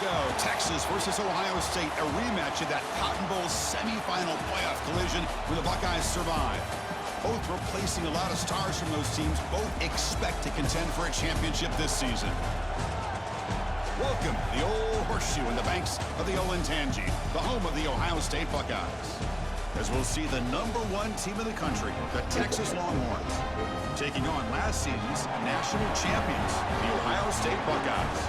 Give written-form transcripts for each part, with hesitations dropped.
go. Texas versus Ohio State, a rematch of that Cotton Bowl semifinal playoff collision where the Buckeyes survive. Both replacing a lot of stars from those teams. Both expect to contend for a championship this season. Welcome, the old horseshoe in the banks of the Olentangy, the home of the Ohio State Buckeyes. As we'll see the #1 team in the country, the Texas Longhorns, taking on last season's national champions, the Ohio State Buckeyes.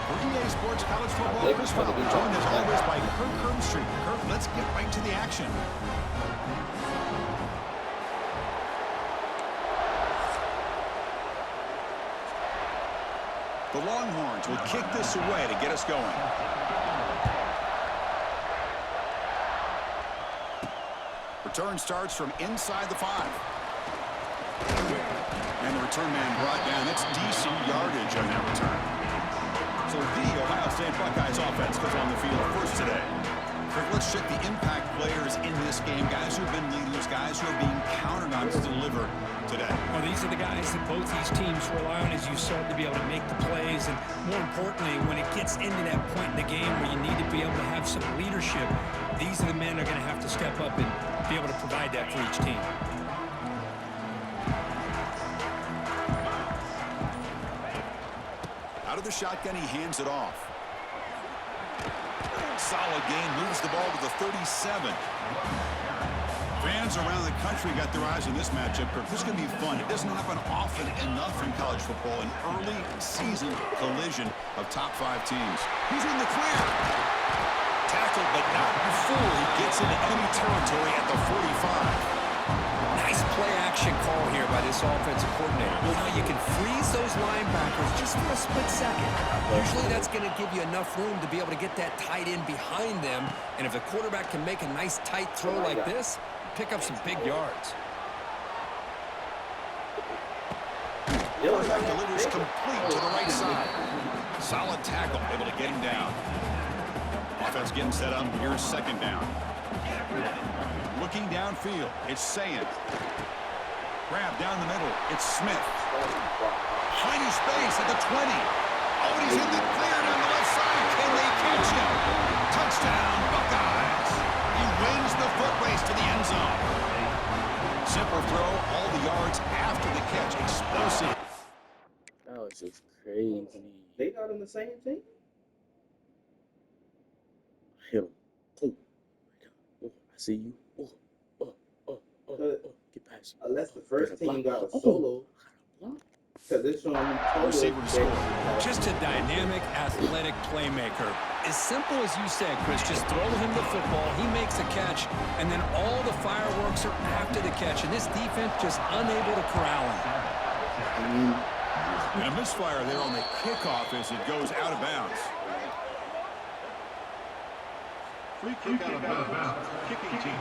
For EA Sports College Football, Chris Fowler, joined as always by Kirk Herbstreit. Kirk, let's get right to the action. The Longhorns will kick this away to get us going. Return starts from inside the 5. And the return man brought down. It's decent yardage on that return. So the Ohio State Buckeyes offense goes on the field first today. Let's check the impact players in this game. Guys who have been leaders, guys who are being counted on to deliver today. Well, these are the guys that both these teams rely on, as you saw, to be able to make the plays. And more importantly, when it gets into that point in the game where you need to be able to have some leadership, these are the men that are going to have to step up and be able to provide that for each team. Out of the shotgun, he hands it off. Solid gain, moves the ball to the 37. Fans around the country got their eyes on this matchup. This is going to be fun. It doesn't happen often enough in college football. An early season collision of top 5 teams. He's in the clear. Tackled, but not before he gets into enemy territory at the 45. Nice play-action call here by this offensive coordinator. You know, you can freeze those linebackers just for a split second. Usually that's going to give you enough room to be able to get that tight end behind them. And if the quarterback can make a nice tight throw like this, pick up some big yards. Quarterback delivers complete to the right side. Solid tackle, able to get him down. Offense getting set up. Here's second down. Looking downfield, it's Sayin. Grab down the middle, it's Smith. Tiny space at the 20. Oh, he's in the clear down the left side. Can they catch him? Touchdown, Buckeyes. He wins the foot race to the end zone. Simple throw, all the yards after the catch. Explosive. That was just crazy. They not in the same team? Hit him. Oh, I see you. Get past you. Unless the first team got a solo. Because it's showing me Receiver to score. Just a dynamic, athletic playmaker. As simple as you said, Chris, just throw him the football, he makes a catch, and then all the fireworks are after the catch, and this defense just unable to corral him. And a misfire there on the kickoff as it goes out of bounds. Free kick out of bounds. Kicking team.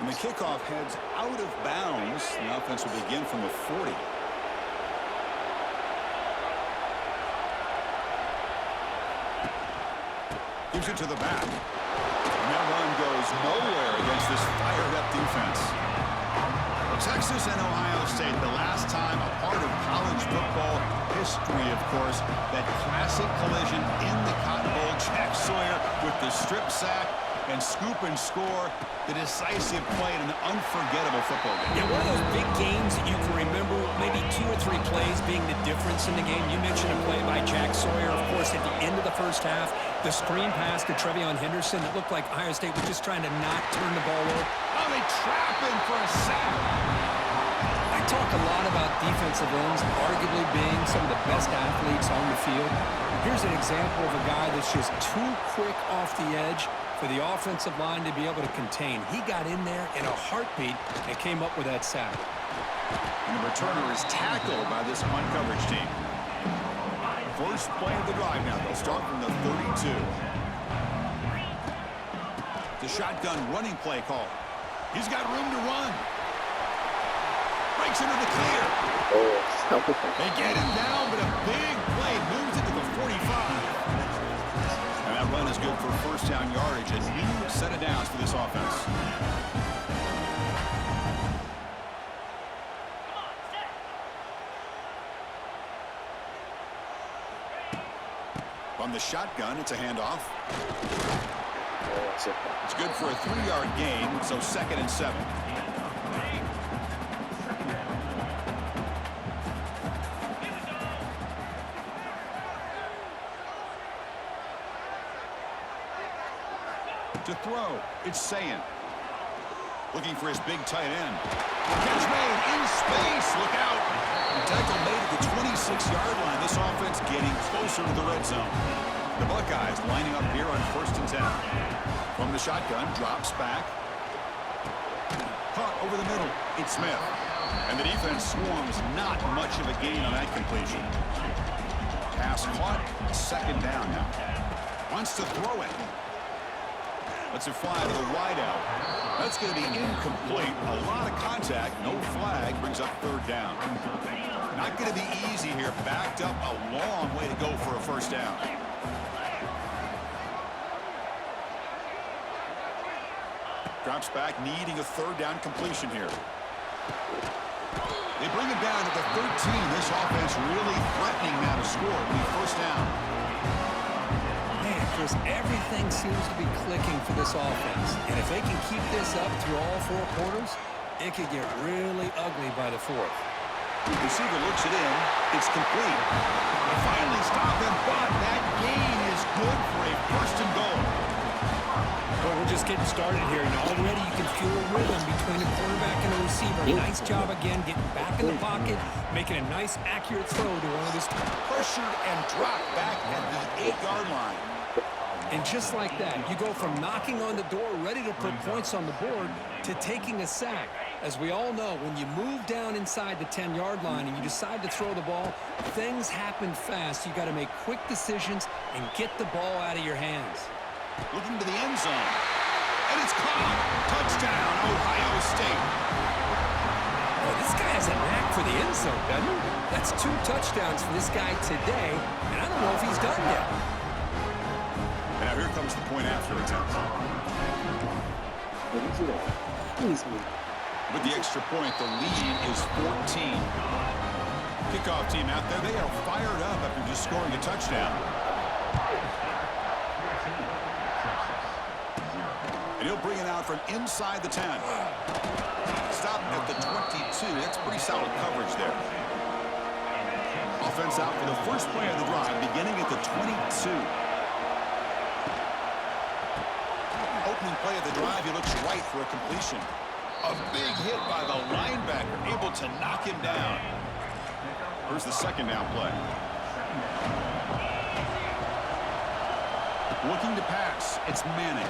And the kickoff heads out of bounds. The offense will begin from the 40. Gives it to the back. And that run goes nowhere against this fired-up defense. Well, Texas and Ohio State, the last time a part of college football history, of course, that classic collision in the Cotton Bowl. Jack Sawyer with the strip sack and scoop and score, the decisive play in an unforgettable football game. Yeah, one of those big games that you can remember, maybe 2 or 3 plays being the difference in the game. You mentioned a play by Jack Sawyer, of course, at the end of the first half. The screen pass to Trevion Henderson. It looked like Ohio State was just trying to not turn the ball over. Oh, they trap him for a sack. I talk a lot about defensive ends arguably being some of the best athletes on the field. Here's an example of a guy that's just too quick off the edge for the offensive line to be able to contain. He got in there in a heartbeat and came up with that sack. And the returner is tackled by this punt coverage team. First play of the drive now. They'll start from the 32. The shotgun running play call. He's got room to run. Breaks into the clear. They get him down, but a big play moves it to the 45. And that run is good for first down yardage. A new set of downs for this offense. On the the shotgun, it's a handoff. That's it. It's good for a 3-yard gain, so 2nd and 7. To throw, it's Sayin. Looking for his big tight end. Catch made in space. Look out. Tackle made at the 26-yard line. This offense getting closer to the red zone. The Buckeyes lining up here on 1st and 10. From the shotgun, drops back. Caught over the middle. It's Smith. And the defense swarms. Not much of a gain on that completion. Pass caught. 2nd down now. Wants to throw it. Lets it fly to the wideout. That's going to be incomplete. A lot of contact. No flag. Brings up 3rd down. Not going to be easy here. Backed up a long way to go for a 1st down. Drops back, needing a 3rd down completion here. They bring him down at the 13. This offense really threatening now to score. It'll be 1st down. Man, Chris, everything seems to be clicking for this offense. And if they can keep this up through all 4 quarters, it could get really ugly by the 4th. The receiver looks it in. It's complete. They finally stop him, but that gain is good for a 1st and goal. Well, we're just getting started here, and already you can feel a rhythm between the quarterback and the receiver. Nice job again, getting back in the pocket, making a nice, accurate throw to one of his Pressured and dropped back at the 8-yard line. And just like that, you go from knocking on the door, ready to put points on the board, to taking a sack. As we all know, when you move down inside the 10-yard line and you decide to throw the ball, things happen fast. You got to make quick decisions and get the ball out of your hands. Looking to the end zone. And it's caught. Touchdown, Ohio State. Oh, this guy has a knack for the end zone, doesn't he? That's 2 touchdowns for this guy today, and I don't know if he's done yet. And now here comes the point after attempt. With the extra point, the lead is 14. Kickoff team out there, they are fired up after just scoring a touchdown. And he'll bring it out from inside the 10. Stop at the 22. That's pretty solid coverage there. Offense out for the first play of the drive, beginning at the 22. Opening play of the drive, he looks right for a completion. A big hit by the linebacker, able to knock him down. Here's the 2nd down play. Looking to pass, it's Manning.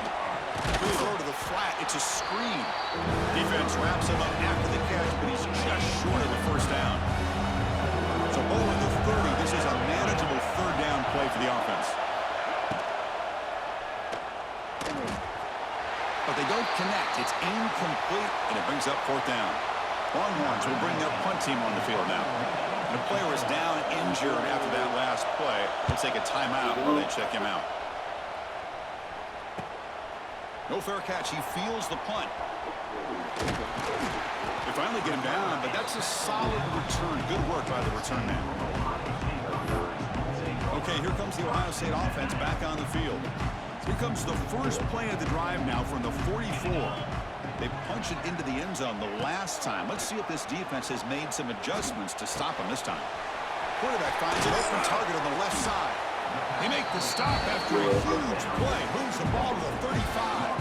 Good throw to the flat, it's a screen. Defense wraps him up after the catch, but he's just short of the 1st down. So ball at the 30, this is a manageable 3rd down play for the offense. But they don't connect. It's incomplete, and it brings up 4th down. Longhorns will bring their punt team on the field now. The player is down injured after that last play. They'll take a timeout while they check him out. No fair catch. He feels the punt. They finally get him down, but that's a solid return. Good work by the return man. Okay, here comes the Ohio State offense back on the field. Here comes the first play of the drive now from the 44. They punched it into the end zone the last time. Let's see if this defense has made some adjustments to stop him this time. Quarterback finds an open target on the left side. They make the stop after a huge play. Moves the ball to the 35.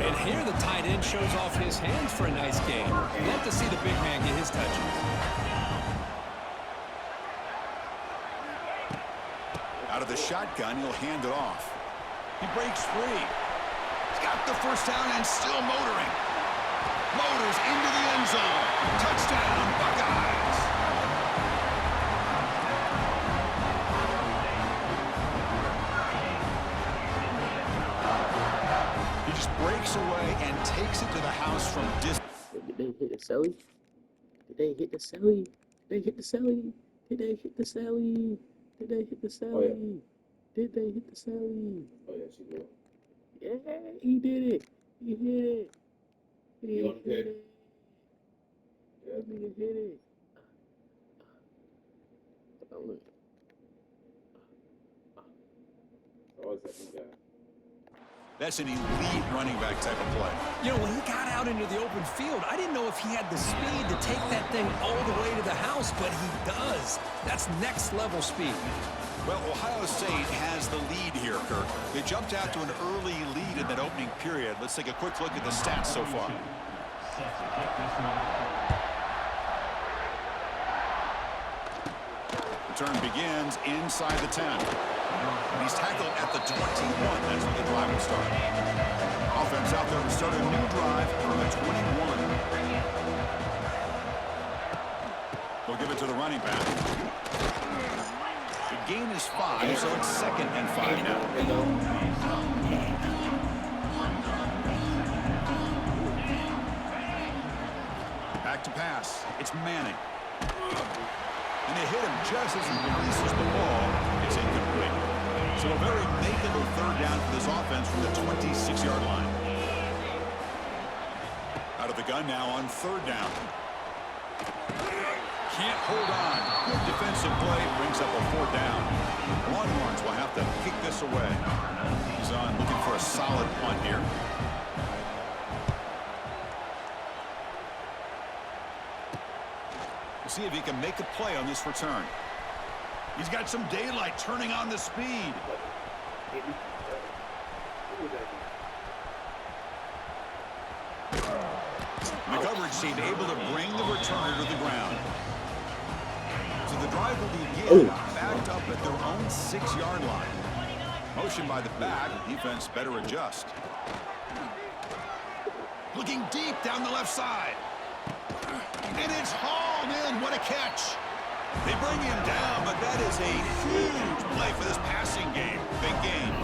And here the tight end shows off his hands for a nice game. Love to see the big man get his touches. Out of the shotgun, he'll hand it off. He breaks free. He's got the 1st down and still motoring. Motors into the end zone. Touchdown, Buckeyes. He just breaks away and takes it to the house from distance. Did they hit the celly? Did they hit the celly? Did they hit the celly? Did they hit the celly? Did they hit the celly? Oh, yeah. Did they hit the celly? Oh, yeah, she will. Yeah, he did it. He hit it. He You want to hit pick? it. Yeah. That nigga hit it. Oh, look. always let me go. That's an elite running back type of play. You know, when he got out into the open field, I didn't know if he had the speed to take that thing all the way to the house, but he does. That's next level speed. Well, Ohio State has the lead here, Kirk. They jumped out to an early lead in that opening period. Let's take a quick look at the stats so far. Return begins inside the 10. He's tackled at the 21. That's where the drive will start. Offense out there to start a new drive from the 21. They'll give it to the running back. The gain is 5, so it's 2nd and 5 now. Back to pass. It's Manning. And they hit him just as he releases the ball. It's incomplete. So a very makeable third down for this offense from the 26-yard line. Out of the gun now on 3rd down. Can't hold on. Good defensive play brings up a 4th down. Longhorns will have to kick this away. He's on looking for a solid punt here. We'll see if he can make a play on this return. He's got some daylight turning on the speed. The coverage team able to bring the returner to the ground. So the drive will begin backed up at their own 6-yard line. Motion by the back. Defense better adjust. Looking deep down the left side. And it's hauled in. What a catch. They bring him down, but that is a huge play for this passing game. Big game.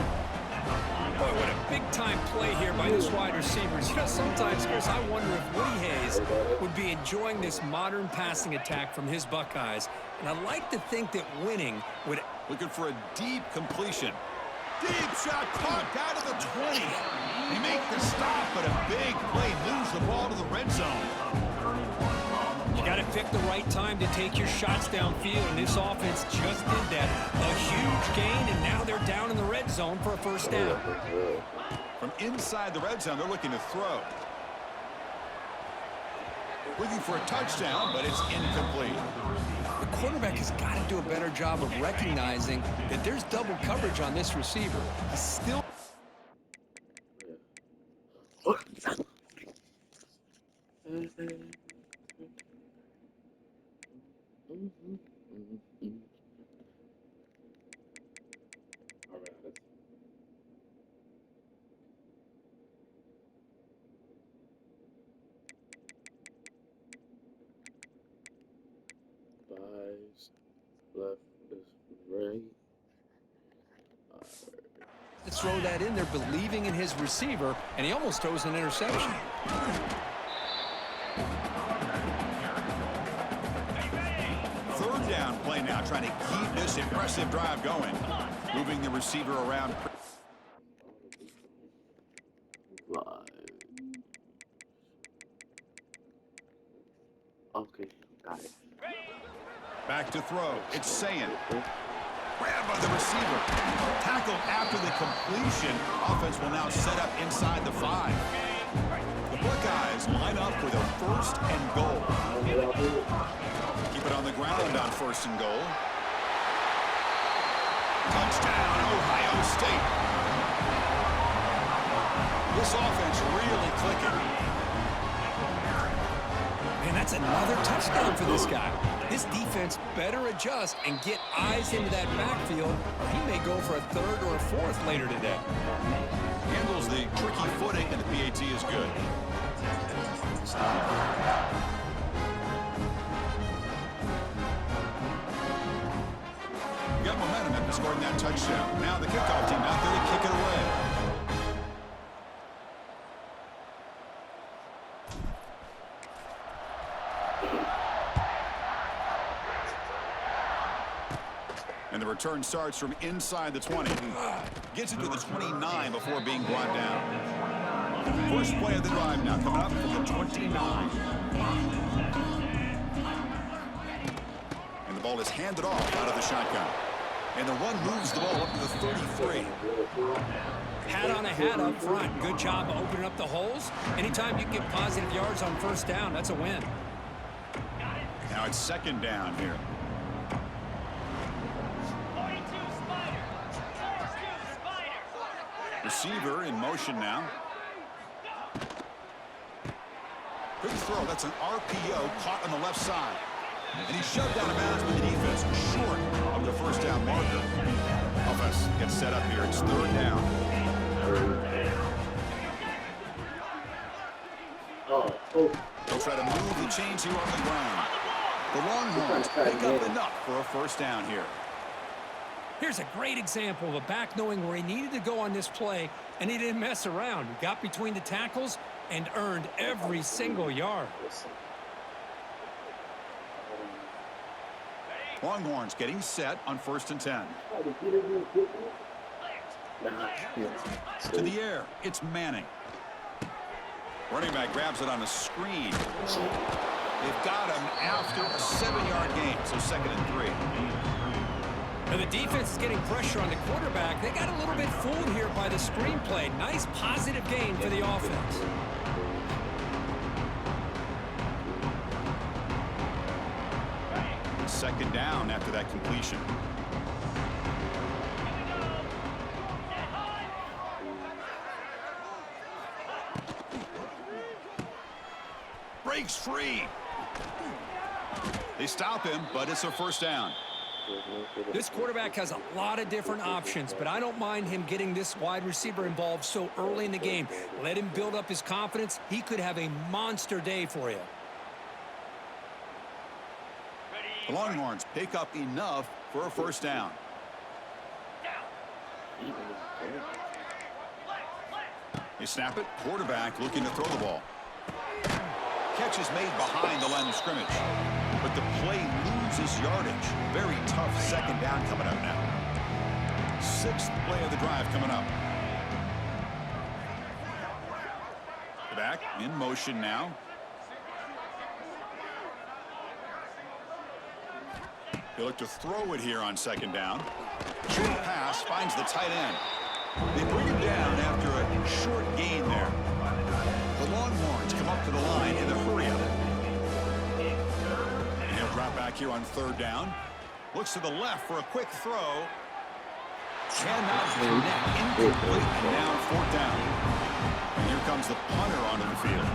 Boy, what a big-time play here by this wide receivers. You know, sometimes, Chris, I wonder if Woody Hayes would be enjoying this modern passing attack from his Buckeyes. And I like to think that winning would... Looking for a deep completion. Deep shot caught down to the 20. They make the stop, but a big play moves the ball to the red zone. You got to pick the right time to take your shots downfield, and this offense just did that. A huge gain, and now they're down in the red zone for a 1st down. From inside the red zone, they're looking to throw. Looking for a touchdown, but it's incomplete. The quarterback has got to do a better job of recognizing that there's double coverage on this receiver. He's still... Left is right. Let's throw that in there, believing in his receiver, and he almost throws an interception. 3rd down play now, trying to keep this impressive drive going. Moving the receiver around. Okay, got it. Back to throw. It's Sayin. Grabbed by the receiver. Tackled after the completion. Offense will now set up inside the 5. The Buckeyes line up with a 1st and goal. Keep it on the ground on 1st and goal. Touchdown, Ohio State. This offense really clicking. Man, that's another touchdown for this guy. This defense better adjust and get eyes into that backfield, or he may go for a 3rd or a 4th later today. Handles the tricky footing, and the PAT is good. You got momentum after scoring that touchdown. Now the kickoff team out there to kick it away. And the return starts from inside the 20. Gets it to the 29 before being brought down. First play of the drive now coming up from the 29. And the ball is handed off out of the shotgun. And the run moves the ball up to the 33. Hat on a hat up front. Good job of opening up the holes. Anytime you can get positive yards on first down, that's a win. Now it's second down here. Receiver in motion now. Quick throw. That's an RPO caught on the left side. And he's shoved out of bounds with the defense short of the first down marker. Offense gets set up here. It's third down. They'll try to move the chains here on the ground. The Longhorns pick up enough for a first down here. Here's a great example of a back knowing where he needed to go on this play, and he didn't mess around. He got between the tackles and earned every single yard. Longhorns getting set on 1st and 10. To the air, it's Manning. Running back grabs it on a screen. They've got him after a 7-yard gain, so 2nd and 3. Now the defense is getting pressure on the quarterback. They got a little bit fooled here by the screenplay. Nice positive gain for the offense. Second down after that completion. Breaks free. They stop him, but it's a first down. This quarterback has a lot of different options, but I don't mind him getting this wide receiver involved so early in the game. Let him build up his confidence. He could have a monster day for you. The Longhorns pick up enough for a first down. They snap it. Quarterback looking to throw the ball. Catch is made behind the line of scrimmage, but the play loses yardage. Very tough second down coming up now. 6th play of the drive coming up. Back in motion now. They look to throw it here on 2nd down. Short pass finds the tight end. They bring him down after a short gain there. The Longhorns come up to the line in the hurry-up. And he'll drop back here on 3rd down. Looks to the left for a quick throw. Cannot connect. Incomplete. And now 4th down. And here comes the punter onto the field.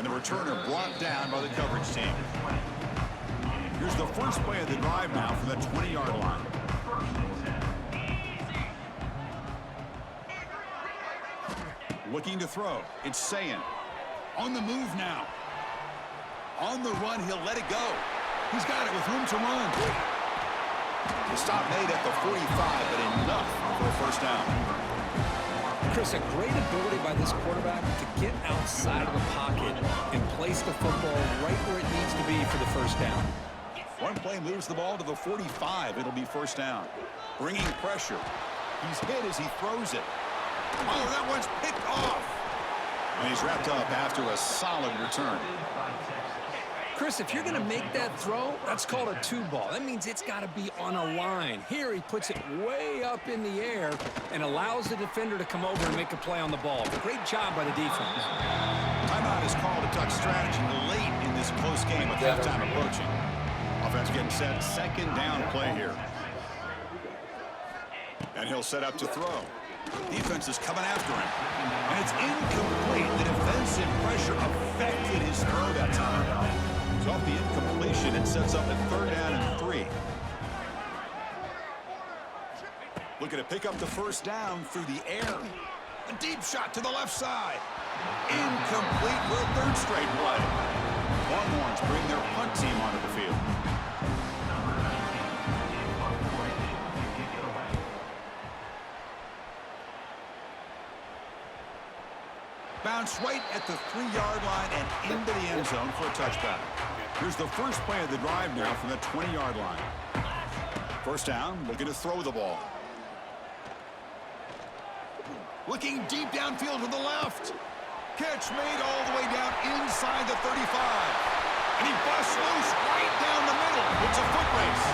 Returner brought down by the coverage team. Here's the first play of the drive now from the 20-yard line. Looking to throw. It's Sayin. On the move now. On the run, he'll let it go. He's got it with room to run. The stop made at the 45, but enough for a first down. Chris, a great ability by this quarterback to get outside of the pocket and place the football right where it needs to be for the first down. One play moves the ball to the 45. It'll be first down. Bringing pressure. He's hit as he throws it. Oh, that one's picked off. And he's wrapped up after a solid return. Chris, if you're going to make that throw, that's called a 2-ball. That means it's got to be on a line. Here he puts it way up in the air and allows the defender to come over and make a play on the ball. Great job by the defense. Timeout is called to tuck strategy late in this close game with halftime approaching. Offense getting set. 2nd down play here. And he'll set up to throw. Defense is coming after him. And it's incomplete. The defensive pressure affected his throw that time. So off the incompletion, it sets up a 3rd down and 3. Looking to pick up the first down through the air. A deep shot to the left side. Incomplete for a 3rd straight play. Longhorns bring their punt team onto the field. Bounce right at the 3-yard line and into the end zone for a touchback. Here's the first play of the drive now from the 20-yard line. First down, looking to throw the ball. Looking deep downfield to the left. Catch made all the way down inside the 35. And he busts loose right down the middle. It's a foot race.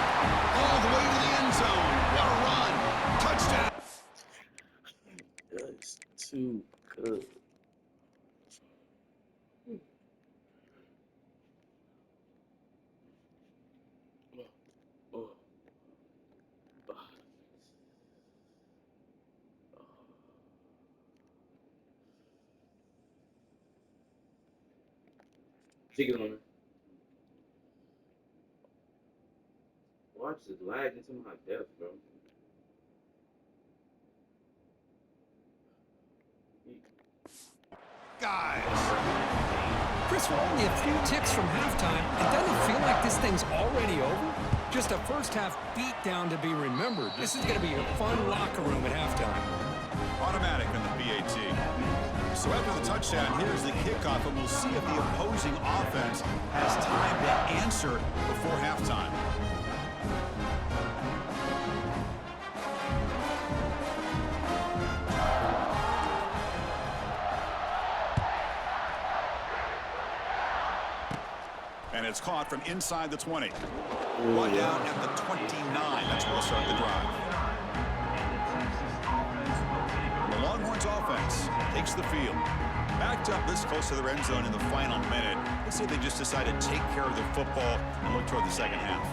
All the way to the end zone. What a run. Touchdown. That's too good. Oh. Chicken on it. Watch it lag into my death, bro. Guys. Chris, we're only a few ticks from halftime. It doesn't feel like this thing's already over. Just a first-half beatdown to be remembered. This is going to be a fun locker room at halftime. Automatic on the PAT. So after the touchdown, here's the kickoff, and we'll see if the opposing offense has time to answer before halftime. And it's caught from inside the 20. One down at the 29. That's where we'll start the drive. The Longhorns offense takes the field. Backed up this close to the end zone in the final minute. Let's see if they just decide to take care of the football and look toward the second half.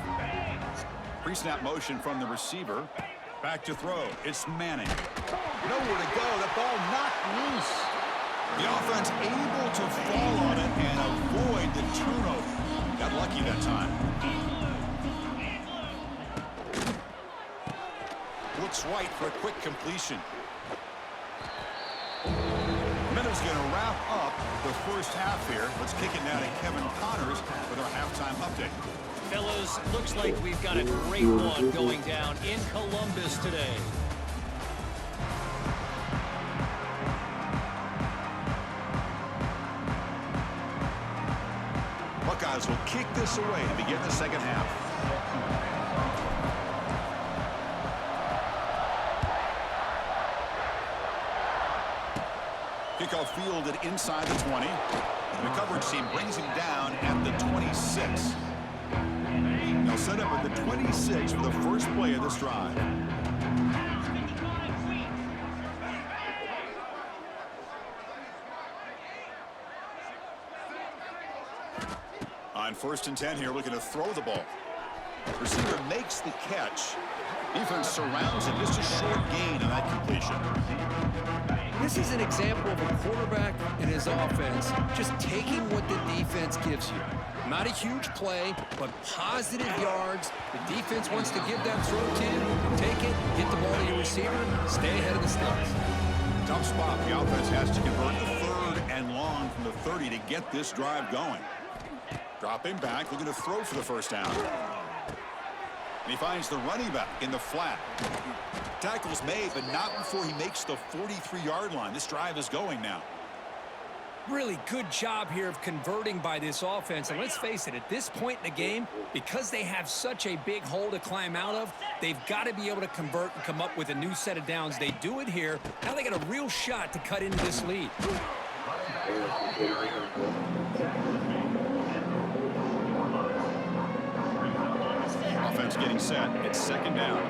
Pre-snap motion from the receiver. Back to throw. It's Manning. Nowhere to go. The ball knocked loose. The offense able to fall on it and avoid the turnover. Got lucky that time. Looks right for a quick completion. Miller's going to wrap up the first half here. Let's kick it now to Kevin Connors with our halftime update. Fellas, looks like we've got a great one going down in Columbus today. Buckeyes will kick this away to begin the second half. Kickoff fielded inside the 20. And the coverage team brings him down at the 26. They'll set up at the 26 for the first play of this drive. On 1st and 10 here, looking to throw the ball. Receiver makes the catch. Defense surrounds him. Just a short gain on that completion. This is an example of a quarterback and his offense just taking what the defense gives you. Not a huge play, but positive yards. The defense wants to give that throw to you. Take it, get the ball to your receiver, stay ahead of the sticks. Tough spot. The offense has to convert the 3rd and long from the 30 to get this drive going. Dropping back, looking to throw for the first down. And he finds the running back in the flat. Tackle's made, but not before he makes the 43-yard line. This drive is going now. Really good job here of converting by this offense. And let's face it, at this point in the game, because they have such a big hole to climb out of, they've got to be able to convert and come up with a new set of downs. They do it here. Now they got a real shot to cut into this lead. Offense getting set. It's 2nd down.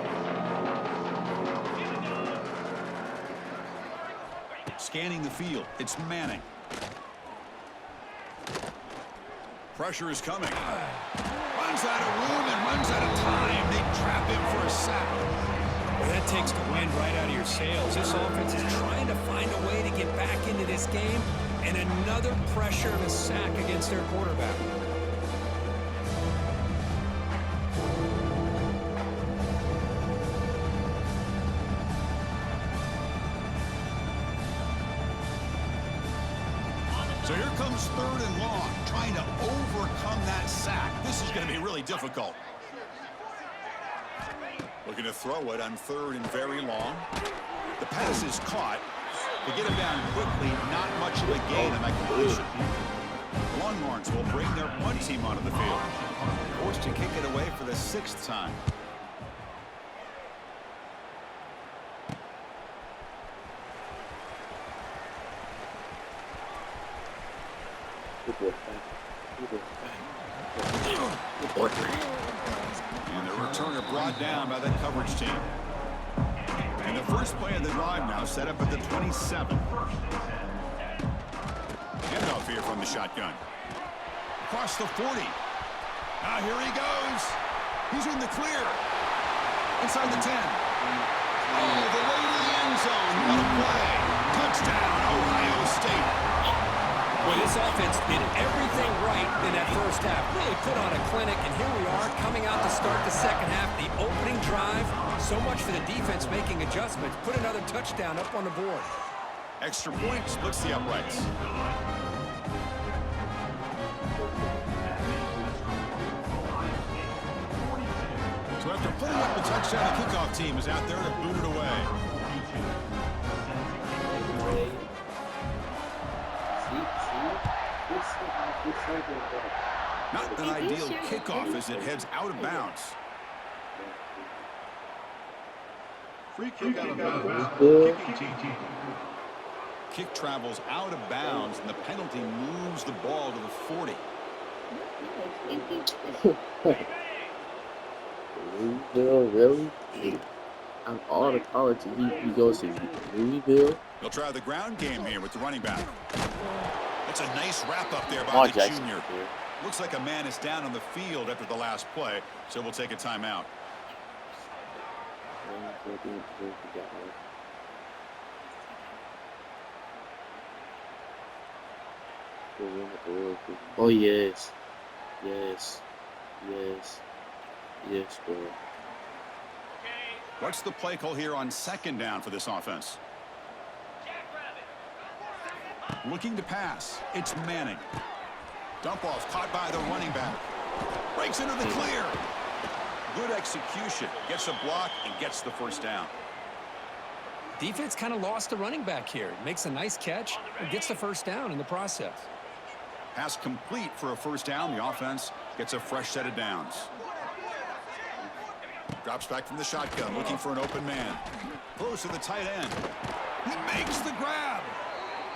Scanning the field. It's Manning. Pressure is coming. Runs out of room and runs out of time. They trap him for a sack. Well, that takes the wind right out of your sails. This offense is trying to find a way to get back into this game, and another pressure and a sack against their quarterback. So here comes 3rd and long, trying to overcome that sack. This is going to be really difficult. Looking to throw it on 3rd and very long. The pass is caught. To get him down quickly, not much of a gain on that completion. The Longhorns will bring their punt team onto the field. Forced to kick it away for the 6th time. Good boy. Good boy. And the returner brought down by that coverage team. And the first play of the drive now set up at the 27. Handoff here from the shotgun. Across the 40. Now here he goes. He's in the clear. Inside the 10. Oh, the way to the end zone. What a play. Touchdown, Ohio State. Well, this offense did everything right in that first half. Really put on a clinic, and here we are coming out to start the second half. The opening drive, so much for the defense making adjustments. Put another touchdown up on the board. Extra point splits the uprights. So after putting up a touchdown, the kickoff team is out there to boot it away. Not an ideal kickoff as it heads out of bounds. Free kick out of bounds. Kicking team. Kick travels out of bounds, and the penalty moves the ball to the 40. Louisville, really? Out of all the colleges he goes to, Louisville. They'll try the ground game here with the running back. It's a nice wrap up there by Lamar the Jackson junior. here. Looks like a man is down on the field after the last play, so we'll take a timeout. Oh yes, yes, yes, yes, bro. What's the play call here on second down for this offense? Looking to pass. It's Manning. Dump off caught by the running back. Breaks into the clear. Good execution. Gets a block and gets the first down. Defense kind of lost the running back here. Makes a nice catch and gets the first down in the process. Pass complete for a first down. The offense gets a fresh set of downs. Drops back from the shotgun, looking for an open man. Throws to the tight end. He makes the grab.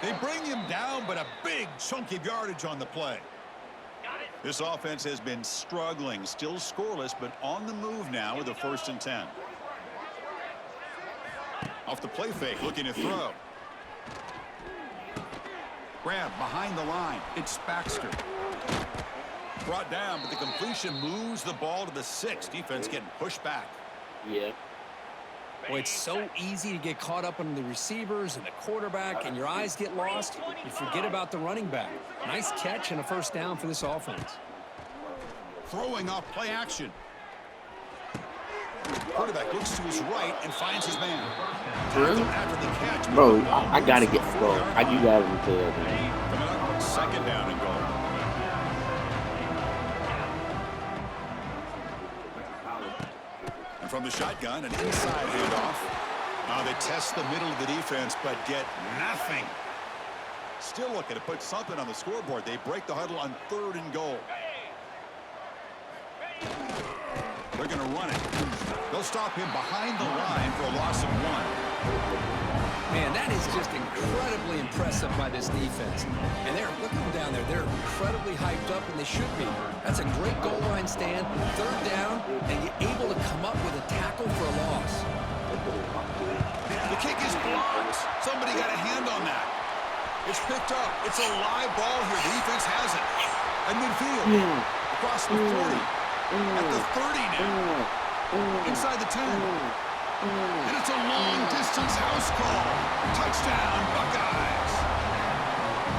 They bring him down, but a big chunk of yardage on the play. This offense has been struggling, still scoreless, but on the move now with a 1st and 10. Off the play fake, looking to throw. Grab behind the line. It's Baxter. Brought down, but the completion moves the ball to the 6. Defense getting pushed back. Yeah. Boy, it's so easy to get caught up on the receivers and the quarterback, and your eyes get lost. You forget about the running back. Nice catch and a first down for this offense. Throwing off play action. Quarterback looks to his right and finds his man. Really? After the catch, Bro, I gotta get, bro. You gotta be clear, man. coming up on second down and goal. And from the shotgun, an inside handoff. Now they test the middle of the defense, but get nothing. Still looking to put something on the scoreboard. They break the huddle on 3rd and goal. They're going to run it. They'll stop him behind the line for a loss of 1. Man, that is just incredibly impressive by this defense. And they're looking down there. They're incredibly hyped up, and they should be. That's a great goal line stand. 3rd down, and you're able to come up with a tackle for a loss. The kick is blocked. Somebody got a hand on that. It's picked up. It's a live ball here. The defense has it. At midfield. Across the 40. At the 30 now. Inside the 10. And it's a long-distance house call. Touchdown, Buckeyes.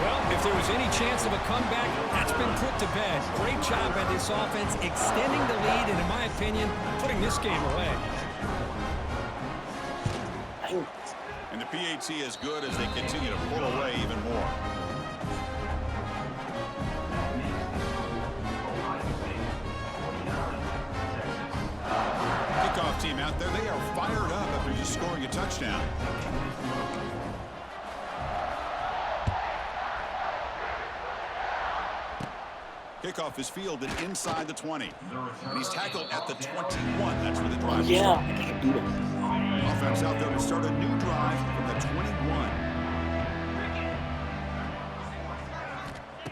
Well, if there was any chance of a comeback, that's been put to bed. Great job by this offense, extending the lead, and in my opinion, putting this game away. And the PAT is good as they continue to pull away even more. Kickoff team out there, they are fired up after just scoring a touchdown. Kickoff is fielded inside the 20. And he's tackled at the 21. That's where the drive Yeah, started. I can't do that. Offense out there to start a new drive from the 21.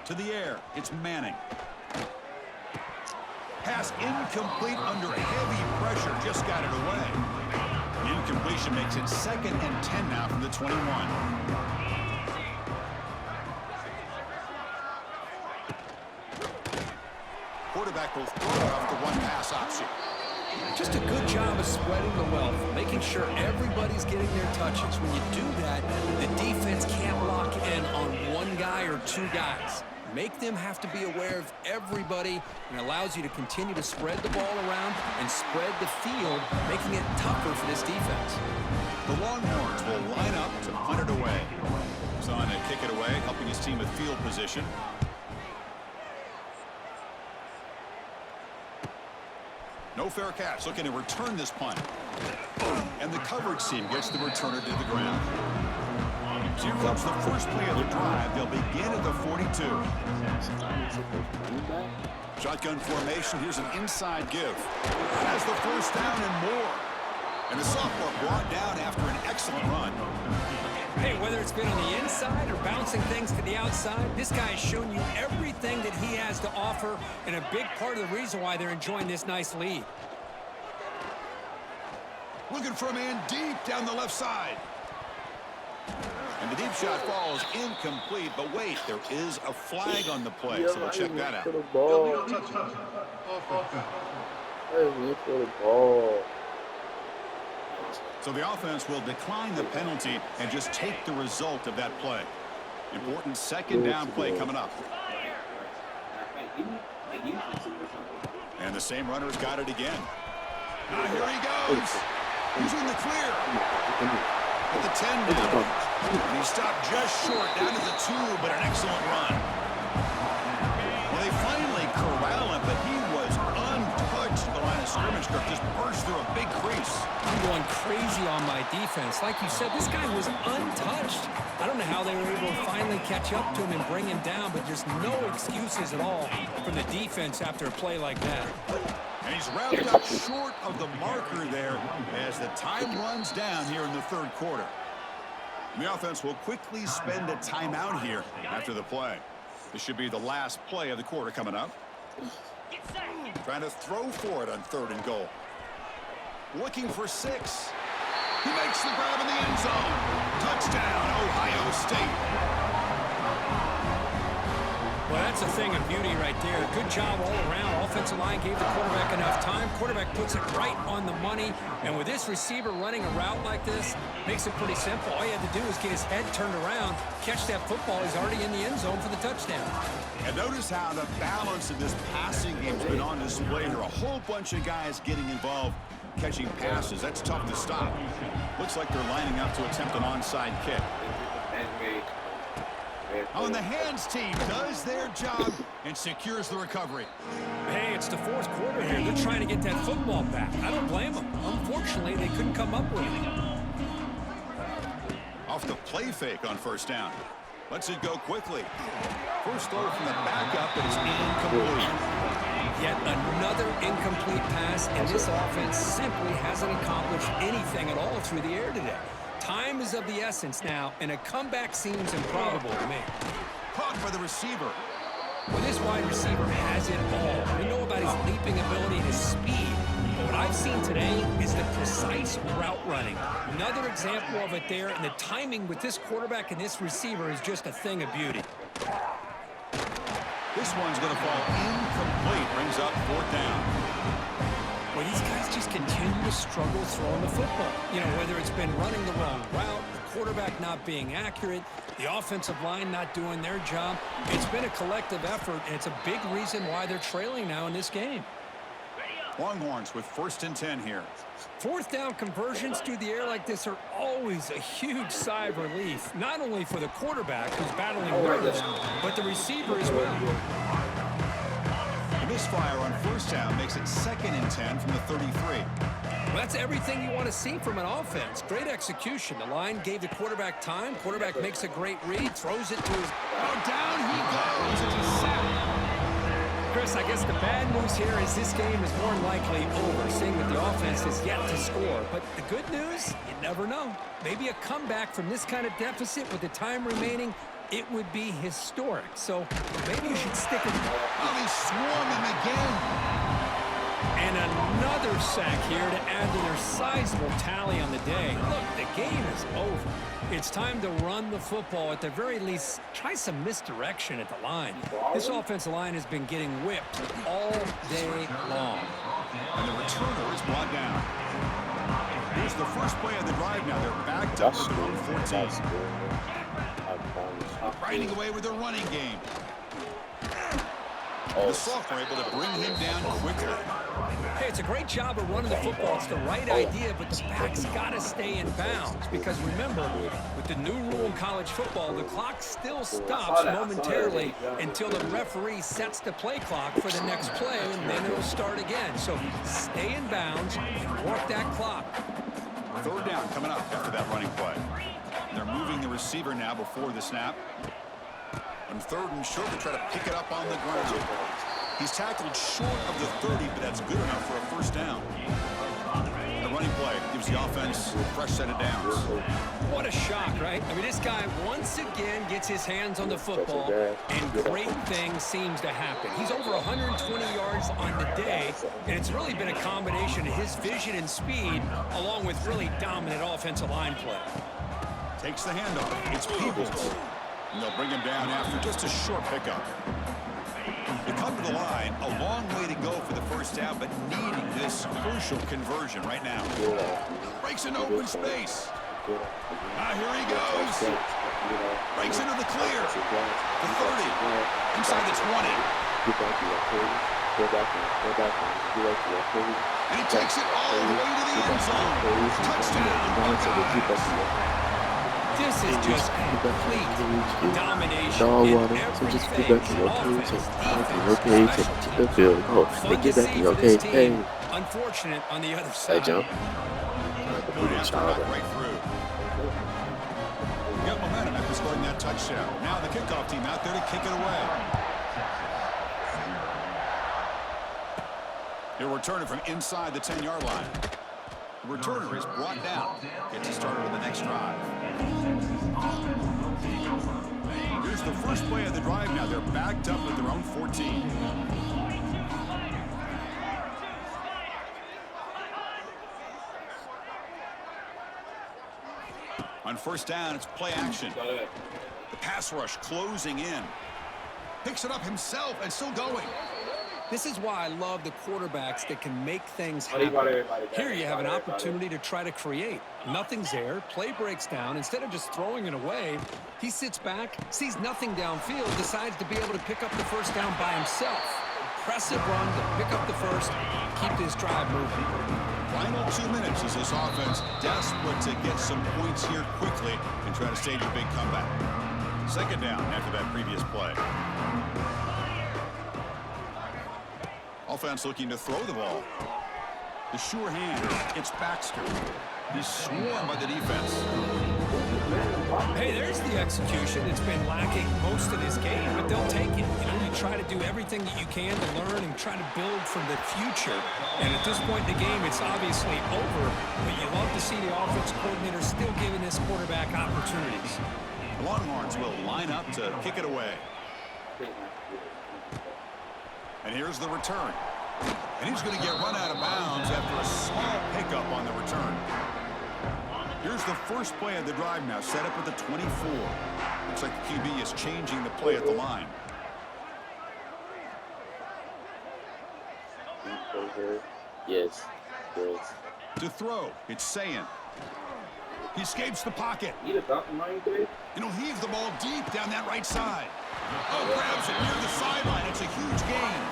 To the air. It's Manning. Pass incomplete under heavy pressure. Just got it away. The incompletion makes it 2nd and 10 now from the 21. Quarterback will throw it off the one-pass option. Just a good job of spreading the wealth, making sure everybody's getting their touches. When you do that, the defense can't lock in on one guy or two guys. Make them have to be aware of everybody, and allows you to continue to spread the ball around and spread the field, making it tougher for this defense. The Longhorns will line up to punt it away. He's on to kick it away, helping his team with field position. No fair catch, looking to return this punt. And the coverage team gets the returner to the ground. So here comes the first play of the drive. They'll begin at the 42. Shotgun formation. Here's an inside give. Has the first down and more. And the sophomore brought down after an excellent run. Hey, whether it's been on the inside or bouncing things to the outside, this guy has shown you everything that he has to offer, and a big part of the reason why they're enjoying this nice lead. Looking for a man deep down the left side. And the deep shot falls incomplete, but wait, there is a flag on the play, so we'll check that out. For the ball. For the ball. So the offense will decline the penalty and just take the result of that play. Important 2nd down play coming up. And the same runner's got it again. Now here he goes. He's in the clear. At the 10 down. And he stopped just short down to the 2, but an excellent run. Well, they finally corral him, but he was untouched. The line of scrimmage script just burst through a big crease. I'm going crazy on my defense. Like you said, this guy was untouched. I don't know how they were able to finally catch up to him and bring him down, but just no excuses at all from the defense after a play like that. And he's wrapped up short of the marker there as the time runs down here in the 3rd quarter. And the offense will quickly spend a timeout here after the play. This should be the last play of the quarter coming up. Trying to throw for it on 3rd and goal. Looking for 6. He makes the grab in the end zone. Touchdown, Ohio State. Well, that's a thing of beauty right there. Good job all around. Offensive line gave the quarterback enough time. Quarterback puts it right on the money. And with this receiver running a route like this, makes it pretty simple. All you had to do is get his head turned around, catch that football. He's already in the end zone for the touchdown. And notice how the balance of this passing game has been on display here. A whole bunch of guys getting involved, catching passes. That's tough to stop. Looks like they're lining up to attempt an onside kick. Oh, and the hands team does their job and secures the recovery. Hey, it's the 4th quarter here. They're trying to get that football back. I don't blame them. Unfortunately, they couldn't come up with it. Off the play fake on 1st down. Lets it go quickly. First throw from the backup, but it's incomplete. Yet another incomplete pass, and this offense simply hasn't accomplished anything at all through the air today. Time is of the essence now, and a comeback seems improbable to me. Caught by the receiver. Well, this wide receiver has it all. We know about his leaping ability and his speed. But what I've seen today is the precise route running. Another example of it there, and the timing with this quarterback and this receiver is just a thing of beauty. This one's going to fall incomplete. Brings up 4th down. Well, these guys just continue to struggle throwing the football. You know, whether it's been running the wrong route, the quarterback not being accurate, the offensive line not doing their job. It's been a collective effort, and it's a big reason why they're trailing now in this game. Longhorns with 1st and 10 here. 4th down conversions through the air like this are always a huge sigh of relief, not only for the quarterback who's battling nerves, but the receiver as well. The misfire on 1st down makes it 2nd and 10 from the 33. Well, that's everything you want to see from an offense. Great execution. The line gave the quarterback time. Quarterback makes a great read, throws it to his... Oh, down he goes. It's a sack. Chris, I guess the bad news here is this game is more than likely over, seeing that the offense is yet to score. But the good news, you never know. Maybe a comeback from this kind of deficit with the time remaining it would be historic. So maybe you should stick with it. Oh, they swarm him again. And another sack here to add to their sizable tally on the day. Look, the game is over. It's time to run the football. At the very least, try some misdirection at the line. This offensive line has been getting whipped all day long. And the returner is brought down. Here's the first play of the drive now. They're backed up at their own 14. Riding away with their running game. And the sophomore able to bring him down quickly. Hey, it's a great job of running the football. It's the right idea, but the back's got to stay in bounds. Because remember, with the new rule in college football, the clock still stops momentarily until the referee sets the play clock for the next play, and then it'll start again. So stay in bounds and work that clock. Third down coming up after that running play. They're moving the receiver now before the snap. On third and short, they try to pick it up on the ground. He's tackled short of the 30, but that's good enough for a first down. The running play gives the offense a fresh set of downs. What a shock, right? I mean, this guy once again gets his hands on the football, and great things seems to happen. He's over 120 yards on the day, and it's really been a combination of his vision and speed, along with really dominant offensive line play. Takes the handoff. It's Peebles. And they'll bring him down after just a short pickup. They come to the line, a long way to go for the first down, but needing this crucial conversion right now. Breaks an open space. Here he goes. Breaks into the clear. The 30. Inside the 20. And he takes it all the way to the end zone. Touchdown. This is just complete domination in every phase. Offense, defense, fun to see for this team. Unfortunate on the other side. Right through. Got momentum after scoring that touchdown. Now the kickoff team out there to kick it away. He'll return it from inside the 10-yard line. The returner is brought down. Gets us started with the next drive. Here's the first play of the drive now. They're backed up at their own 14. On first down, it's play action. The pass rush closing in. Picks it up himself and still going. This is why I love the quarterbacks that can make things happen. Here you have an opportunity to try to create. Nothing's there. Play breaks down. Instead of just throwing it away, he sits back, sees nothing downfield, decides to be able to pick up the first down by himself. Impressive run to pick up the first, keep this drive moving. Final 2 minutes as this offense desperate to get some points here quickly and try to stage a big comeback. Second down after that previous play. Offense looking to throw the ball. The sure hand. It's Baxter. He's swarmed by the defense. Hey, there's the execution. It's been lacking most of this game, but they'll take it. You know, you try to do everything that you can to learn and try to build for the future. And at this point in the game, it's obviously over, but you love to see the offense coordinator still giving this quarterback opportunities. The Longhorns will line up to kick it away. And here's the return. And he's going to get run out of bounds after a small pickup on the return. Here's the first play of the drive now, set up at the 24. Looks like the QB is changing the play at the line. Yes. To throw, it's Sayin. He escapes the pocket. And he'll heave the ball deep down that right side. Oh, grabs it near the sideline. It's a huge gain.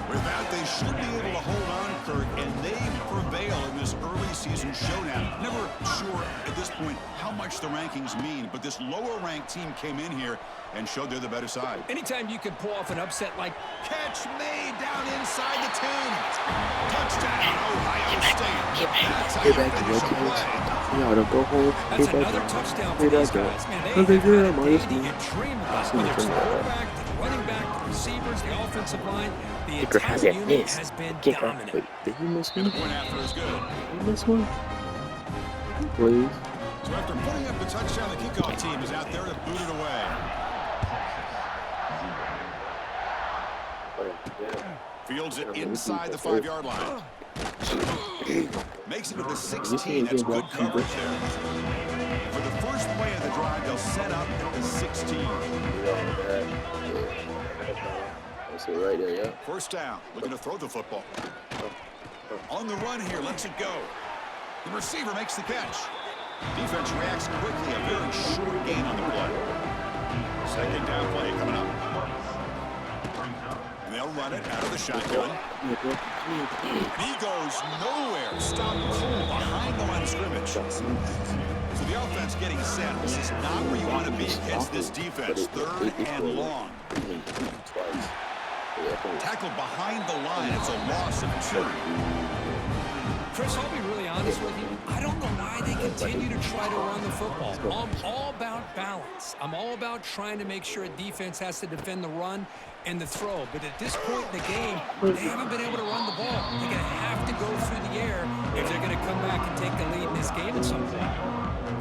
With that, they should be able to hold on, Kirk, and they prevail in this early season showdown. Never sure at this point how much the rankings mean, but this lower-ranked team came in here and showed they're the better side. Anytime you can pull off an upset like... Catch made down inside the 10. Touchdown, Ohio State. That's how you finish a play. That's another touchdown for these guys. Man, they have had a day that you dream about. Whether it's the quarterback, the running back, the receivers, the offensive line, the entire unit has been dominant. Wait, did he miss me? And the point after is good. Did he miss one? Please. So after putting up the touchdown, the kickoff team is out there to boot it away. Fields it inside the 5-yard line. Makes it to the 16. That's good coverage there. For the first play of the drive, they'll set up at the 16. That's it right there, yeah. First down, looking to throw the football. On the run here, lets it go. The receiver makes the catch. Defense reacts quickly, a very short gain on the play. Second down play coming up. And they'll run it out of the shotgun. He goes nowhere. Stop cold behind the line of scrimmage. So the offense getting set. This is not where you want to be against this defense. Third and long. Tackled behind the line. It's a loss of 2. Chris, I'll be really honest with you. I don't know why they continue to try to run the football. I'm all about balance. I'm all about trying to make sure a defense has to defend the run and the throw. But at this point in the game, they haven't been able to run the ball. They're going to have to go through the air if they're going to come back and take the lead in this game at some point.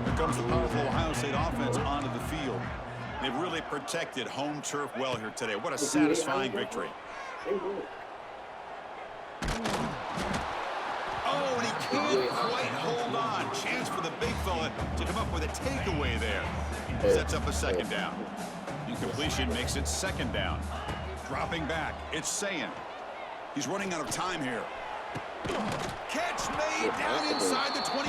Here comes the powerful Ohio State offense onto the field. They've really protected home turf well here today. What a satisfying victory. Oh, and he can't quite hold on. Chance for the big fella to come up with a takeaway there. Sets up a second down. Incompletion makes it second down. Dropping back, it's Sayin. He's running out of time here. Catch made down inside the 25.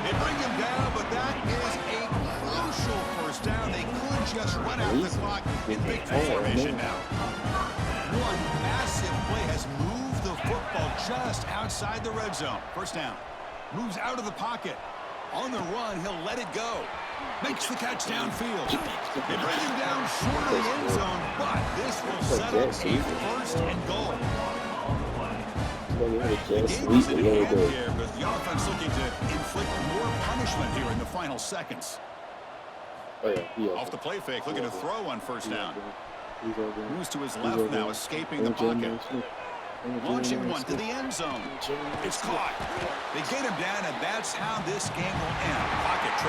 They bring him down, but that is a crucial first down. They could just run out the clock in victory formation now. One massive play has moved the football just outside the red zone. First down. Moves out of the pocket. On the run, he'll let it go. Makes the catch downfield. They bring him down short of the end zone, but this will set up a first and goal. The game is in hand here, but the offense looking to inflict more punishment here in the final seconds. Off the play fake, looking to throw on first down. Moves to his left now, escaping the pocket. Launching one to the end zone. It's caught. They get him down, and that's how this game will end. Pocket 0-0.